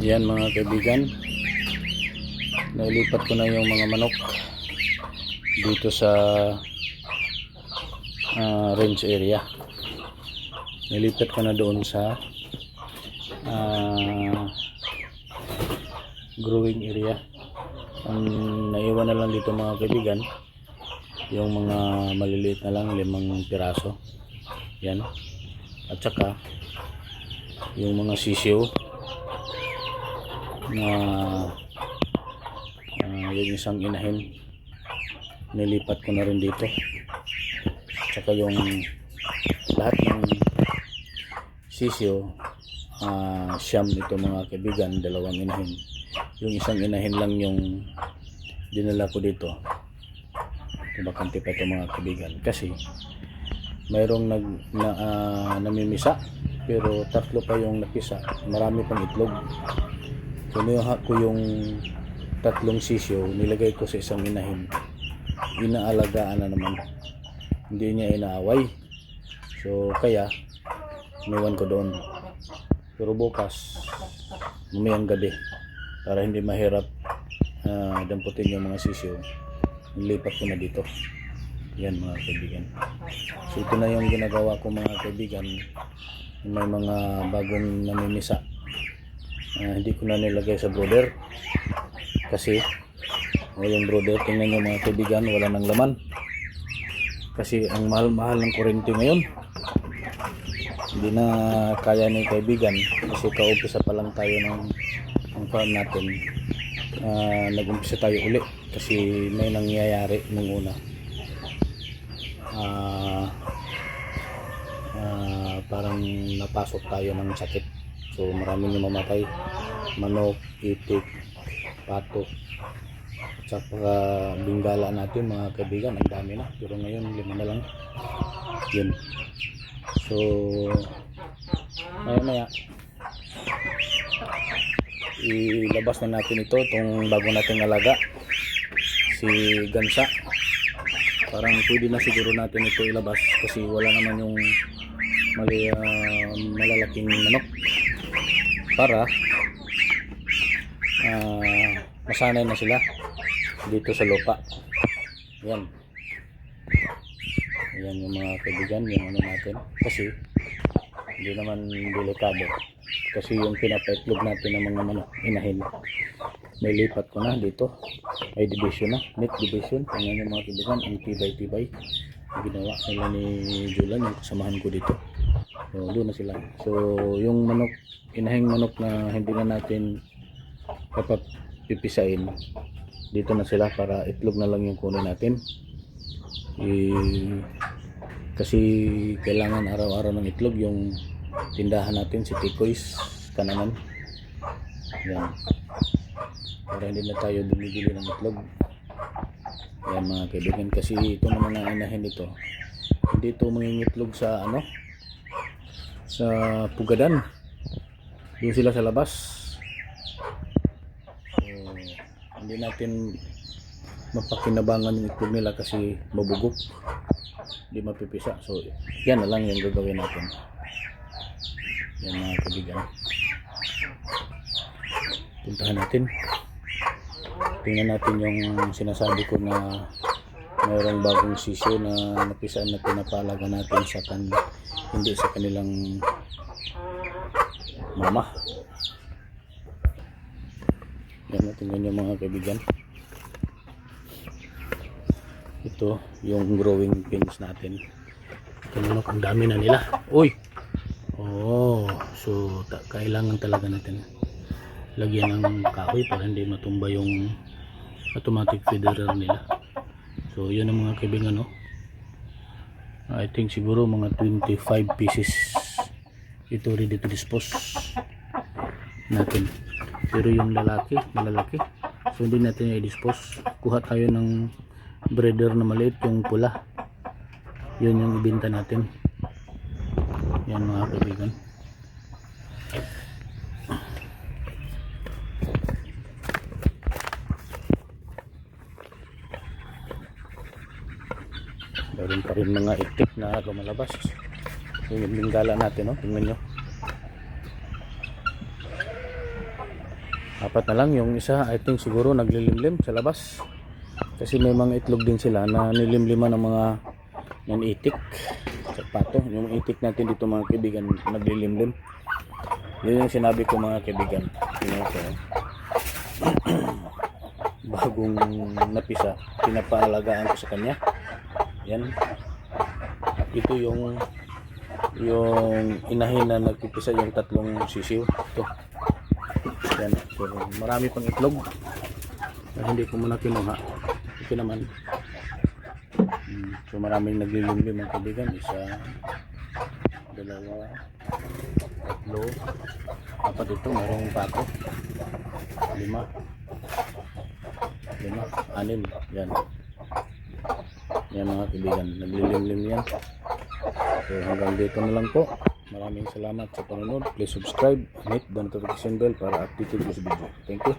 Yan mga kaibigan, nailipat ko na yung mga manok dito sa range area. Nilipat ko na doon sa growing area. Ang naiwan na lang dito mga kaibigan, yung mga maliliit na lang, 5 piraso. Yan. At saka yung mga sisiw na yung isang inahin, nilipat ko na rin dito. At saka yung lahat ng sisiw, siyam ito mga kaibigan, 2 inahin. Yung isang inahin lang yung dinala ko dito. Bakante pa ito mga kaibigan kasi mayroong namimisa, pero 3 pa yung napisa, marami pang itlog. Kinuha ko yung 3 sisiyo, nilagay ko sa isang inahin, inaalagaan na naman, hindi niya inaaway. So kaya iniwan ko doon, pero bukas mamayang gabi, para hindi mahirap damputin yung mga sisiyo, nilipat ko na dito. Yan mga kaibigan. So ito na yung ginagawa ko mga kaibigan. May mga bagong namimisa, hindi ko na nilagay sa brooder kasi yung brooder, tingnan nyo mga kaibigan, wala nang laman kasi ang mahal-mahal ng kuryente ngayon. Hindi na kaya ni kaibigan kasi kaumpisa pa lang tayo ng farm natin. Nag-umpisa tayo uli kasi may nangyayari nung una. Parang napasok tayo ng sakit, so maraming yung mamatay, manok, itik, pato, at saka bingala natin mga kaibigan, ang dami na, pero ngayon 5 na lang yun. So maya ilabas na natin ito, itong bago nating alaga, si Gansa. Parang pwede na siguro natin ito ilabas kasi wala naman yung malalaking manok, para masanay na sila dito sa lupa. Yan yung mga kaibigan, yung ano natin, kasi hindi naman delikado, kasi yung pinapaitlog natin ng mga manok, inahin, may lipat ko na dito, may division na, net division. Tingnan yung mga kaibigan, ang tibay-tibay ginawa nila ni Julan, yung kasamahan ko dito. So doon na sila. So yung manok, inahing manok na hindi na natin papapipisain, dito na sila, para itlog na lang yung kunin natin. Kasi kailangan araw-araw ng itlog yung tindahan natin, si Tikoy's Kananan. Yan, para hindi na tayo bumibili ng itlog. Yan mga kaibigan, kasi ito naman ang inahin dito, hindi ito mangingitlog sa sa pugadan, doon sila sa labas. So hindi natin mapakinabangan yung itlog nila kasi mabugok, hindi mapipisa. So yan na lang yung gagawin natin. Yan mga kaibigan, puntahan natin, tingnan natin yung sinasabi ko na mayroong bagong sisyo na napisaan na pinapalaga natin sa hindi sa kanilang mama. Yan, tingnan nyo mga kaibigan, ito yung growing pains natin. Tingnan, ang dami na nila. Uy! So kailangan talaga natin lagyan ng kahoy para hindi matumba yung automatic feeder nila. So yun ang mga kaibigan, no? I think siguro mga 25 pieces ito ready to dispose natin. Pero yung malalaki, so hindi natin i-dispose. Kuha tayo ng breeder na maliit, yung pula, yun yung ibenta natin. Yan mga kaibigan. Meron pa rin mga itik na lumalabas. Yung bingala natin, no? Tingnan nyo. Apat na lang. Yung isa, I think siguro naglilimlim sa labas. Kasi may mga itlog din sila na nilimliman ng mga itik sa pato. Yung itik natin dito mga kaibigan, naglilimlim. Yun yung sinabi ko mga kaibigan. Yun ito. Bagong napisa, pinapaalagaan ko sa kanya. Yan. Ito yung inahin na nagpipisa yung tatlong sisiw. Ito. Yan. Pero marami pang itlog. Hindi ko muna kinuha. Ito naman. So maraming naglilimlim mga kaibigan. Isa, dalawa, tatlo, apat ito. Mayroong pato. Lima, anim. Yan. Yan mga kaibigan. Naglilimlim yan. So hanggang dito na lang po. Maraming salamat sa panonood. Please subscribe and hit the notification bell para updated ko sa video. Thank you.